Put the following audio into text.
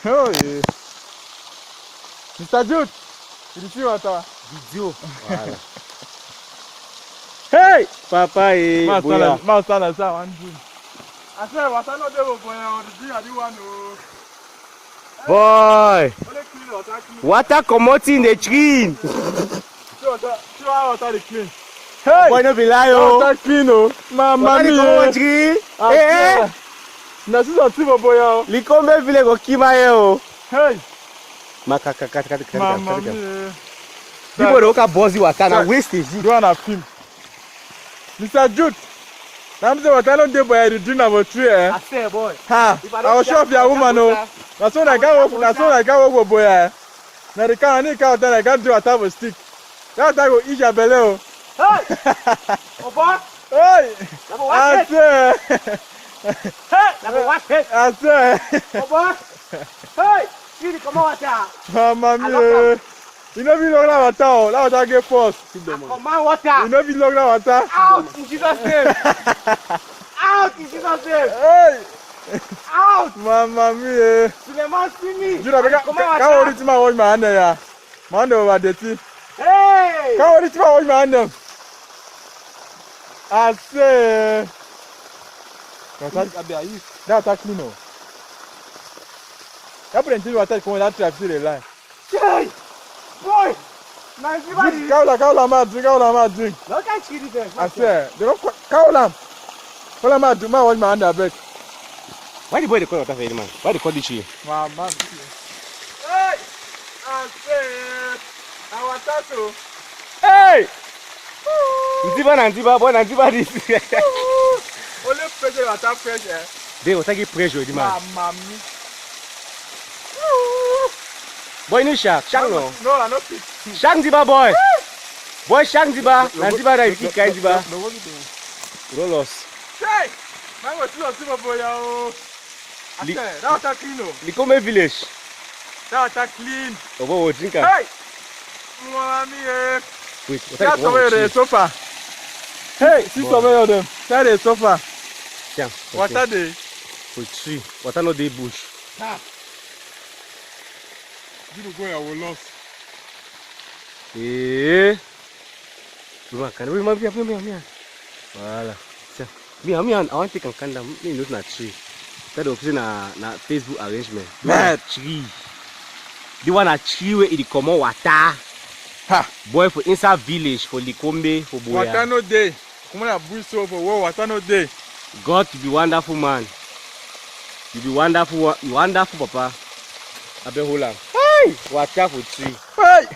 Oh yeah. Mr. Jude, you see water? Video. Voilà. Hey, papa eh. Master, I said, water not there for you. I do want to. Boy. Water coming in the tree. See water the clean. Hey. Boy, no be lie oh. Water clean oh. Mama mia. Water tree. Eh. Na si so tibo boy oh. Likombe vile go kima ye oh. Hey. Makaka. Mama mia. People don't can buzz water na waste it. Do wanna film. Mr. Jude. I'm saying water no dey boy the drink about tree eh. I say boy. Ha. I will show your woman oh. That's when I go boy eh. Na the car ni car then I got do water with stick. That time go eat your belly oh. Hey. Oba. Hey. I say. Hey. Number 1 hit. I say. Oba. Hey. See come on water. Mama mia. You know we love that water oh. That water get force. Come on water. You know we love that water. Out in Jesus name. Out in Jesus name. Hey. Out! Mama mia! Suleiman see me! Judah, can't reach my wash my hand there. My hand over dirty. Hey! Can't reach my wash my hand them. I say. That's clean oh. That plenty water come that trap see the line. Hey! Boy! Nice Cow lamb drink. No can see it there. I say, they don't cow lamb. Cow lamb do my wash my hand there back. Why the boy they call water for any man? Why they call this tree? Mama. Hey! I say, I want that too. Hey! Nantiba, boy, Nantiba this. Only pressure, water pressure. They will take pressure, the man. Mama. Boy, no shark. Shark no. No, I no fit. Shark Ziba boy. Boy, shark Ziba. Nantiba that you kick Ziba. Roll us. Hey! Man was still a boy. That water clean oh. Likome village. That water clean. Oh, boy, drink it. Hey! Mommy, wait, that's over the sofa. Hey, see some of them. That is sofa. Yeah. Water day. Wait, tree. Water no dey bush. Ah. You go I will lost. Eh. Can we make me? Voilà. Tiens. Me, I want to take a candle. Me not na tree. That option na Facebook arrangement. That tree. The one a tree where it come out water. Ha. Boy for inside village for Likombe for boy. Water no day. Come on, bush so for water no day. God to be wonderful man. You be wonderful. You wonderful papa. I be hold on. Hey, water for tree. Hey.